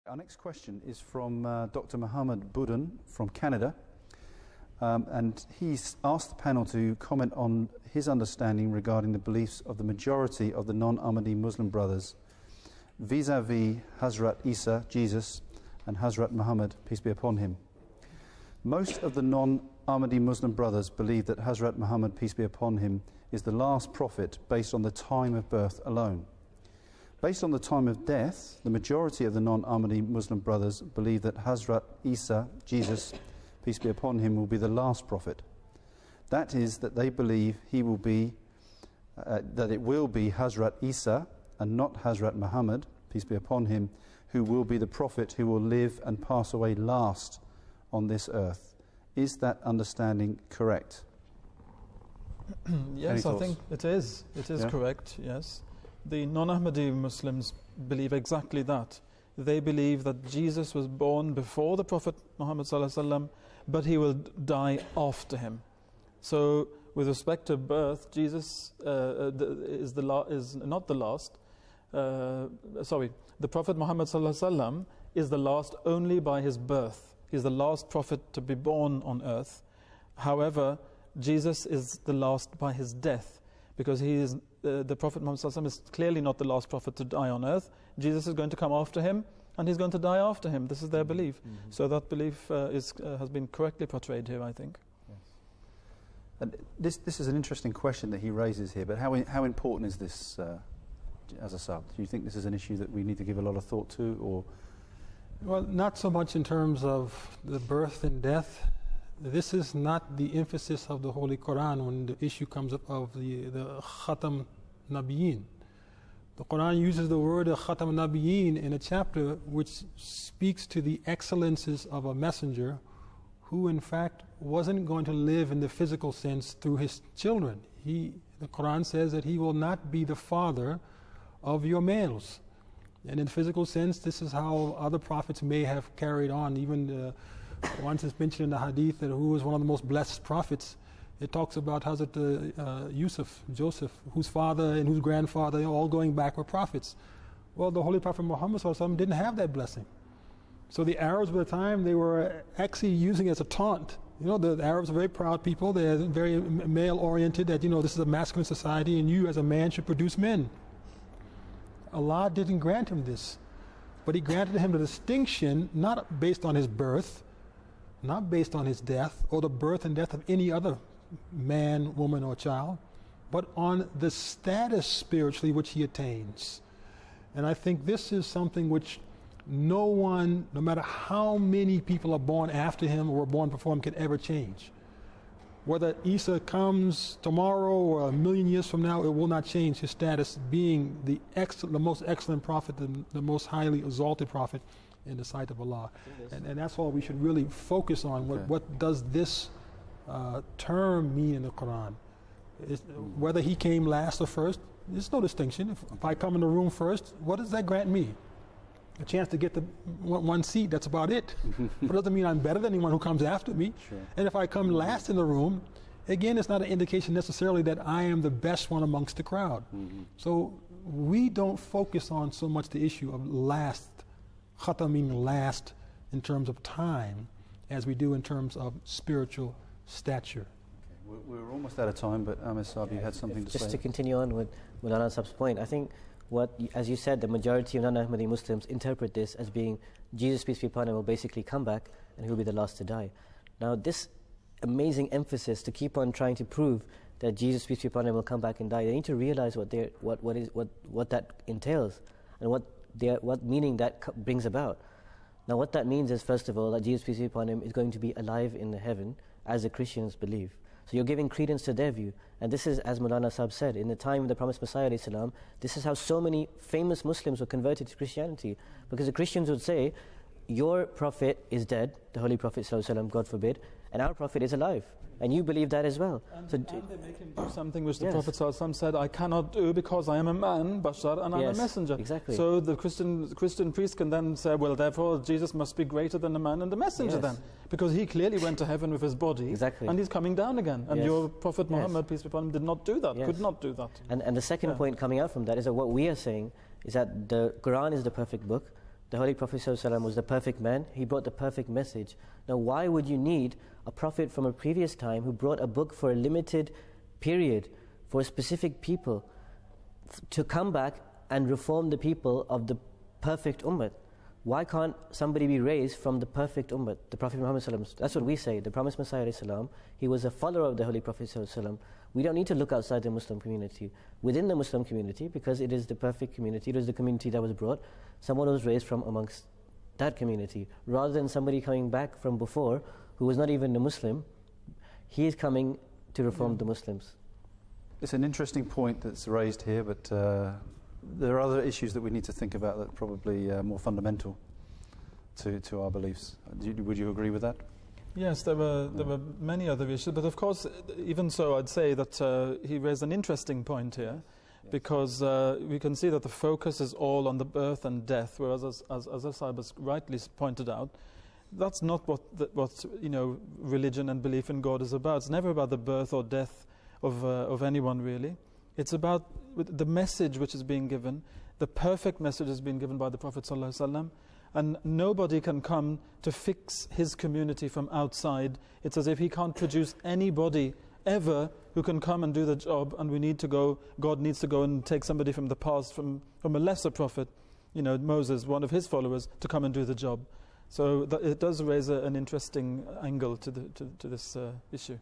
Our next question is from Dr. Muhammad Budun from Canada, and he's asked the panel to comment on his understanding regarding the beliefs of the majority of the non-Ahmadi Muslim brothers vis-a-vis Hazrat Isa, Jesus, and Hazrat Muhammad, peace be upon him. Most of the non-Ahmadi Muslim brothers believe that Hazrat Muhammad, peace be upon him, is the last prophet based on the time of birth alone. Based on the time of death, the majority of the non-Ahmadi Muslim brothers believe that Hazrat Isa, Jesus, peace be upon him, will be the last prophet. That is, that they believe he will be, that it will be Hazrat Isa and not Hazrat Muhammad, peace be upon him, who will be the prophet who will live and pass away last on this earth. Is that understanding correct? Yes, I think it is. It is correct, yes. The non-Ahmadi Muslims believe exactly that. They believe that Jesus was born before the Prophet Muhammad ﷺ, but he will die after him. So, with respect to birth, Jesus is not the last. The Prophet Muhammad ﷺ is the last only by his birth. He's the last prophet to be born on earth. However, Jesus is the last by his death, because he is the Prophet Muhammad ﷺ is clearly not the last prophet to die on earth. Jesus is going to come after him, and he's going to die after him. This is their belief. Mm-hmm. So that belief has been correctly portrayed here, I think. Yes. And this is an interesting question that he raises here, but how important is this as a sub? Do you think this is an issue that we need to give a lot of thought to, or? Well, not so much in terms of the birth and death. This is not the emphasis of the Holy Quran when the issue comes up of the Khatam Nabiyyin. The Quran uses the word Khatam Nabiyyin in a chapter which speaks to the excellences of a messenger who in fact wasn't going to live in the physical sense through his children. The Quran says that he will not be the father of your males. And in the physical sense, this is how other prophets may have carried on. Even once it's mentioned in the hadith that who was one of the most blessed prophets, it talks about Hazrat Joseph, whose father and whose grandfather, all going back, were prophets. Well, the Holy Prophet Muhammad didn't have that blessing. So the Arabs by the time, they were actually using it as a taunt. You know, the Arabs are very proud people. They're very male-oriented, that, this is a masculine society and you as a man should produce men. Allah didn't grant him this, but he granted him the distinction not based on his birth, not based on his death or the birth and death of any other man, woman, or child, but on the status spiritually which he attains. And I think this is something which no one, no matter how many people are born after him or were born before him, can ever change. Whether Isa comes tomorrow or 1,000,000 years from now, it will not change his status being the most excellent prophet, the most highly exalted prophet in the sight of Allah. And that's all we should really focus on. What does this term mean in the Quran? Whether he came last or first, there's no distinction. If I come in the room first, what does that grant me? A chance to get the one seat, that's about it. But it doesn't mean I'm better than anyone who comes after me. Sure. And if I come last in the room, again, it's not an indication necessarily that I am the best one amongst the crowd. Mm-hmm. So we don't focus on so much the issue of last, Khatam meaning last in terms of time, as we do in terms of spiritual stature. Okay. We're almost out of time, but Ahmed Saab, you had something to say? Just to continue on with Mulana Saab's point, I think as you said, the majority of non-Ahmadi Muslims interpret this as being Jesus, peace be upon him, will basically come back and he will be the last to die. Now, this amazing emphasis to keep on trying to prove that Jesus, peace be upon him, will come back and die, they need to realize what that entails and what meaning that brings about. Now, what that means is, first of all, that Jesus, peace be upon him, is going to be alive in the heaven, as the Christians believe. So you're giving credence to their view. And this is, as Maulana Saab said, in the time of the promised Messiah ﷺ, this is how so many famous Muslims were converted to Christianity. Because the Christians would say, your prophet is dead, the Holy Prophet ﷺ, God forbid, and our prophet is alive. And you believe that as well. And they make him do something which the Prophet ﷺ said, I cannot do because I am a man, Bashar, and I'm a messenger. Exactly. So the Christian priest can then say, well, therefore Jesus must be greater than the man and the messenger then. Because he clearly went to heaven with his body, and he's coming down again. And your Prophet Muhammad, peace be upon him, did not do that, could not do that. And the second point coming out from that is that what we are saying is that the Quran is the perfect book, The Holy Prophet ﷺ was the perfect man. He brought the perfect message. Now, why would you need a prophet from a previous time who brought a book for a limited period, for specific people, to come back and reform the people of the perfect ummah? Why can't somebody be raised from the perfect ummah, the Prophet Muhammad ﷺ? That's what we say, the promised Messiah ﷺ. He was a follower of the Holy Prophet ﷺ. We don't need to look outside the Muslim community. Within the Muslim community, because it is the perfect community, it was the community that was brought, someone was raised from amongst that community, rather than somebody coming back from before who was not even a Muslim. He is coming to reform the Muslims. It's an interesting point that's raised here, but there are other issues that we need to think about that are probably more fundamental to our beliefs. Would you agree with that? Yes, there were many other issues, but of course, even so, I'd say that he raised an interesting point here, because we can see that the focus is all on the birth and death, whereas, as Sahib rightly pointed out, that's not what religion and belief in God is about. It's never about the birth or death of anyone, really. It's about the message which is being given. The perfect message is being given by the Prophet ﷺ, and nobody can come to fix his community from outside. It's as if he can't produce anybody ever who can come and do the job, and God needs to go and take somebody from the past, from a lesser prophet, Moses, one of his followers, to come and do the job. So it does raise an interesting angle to this issue.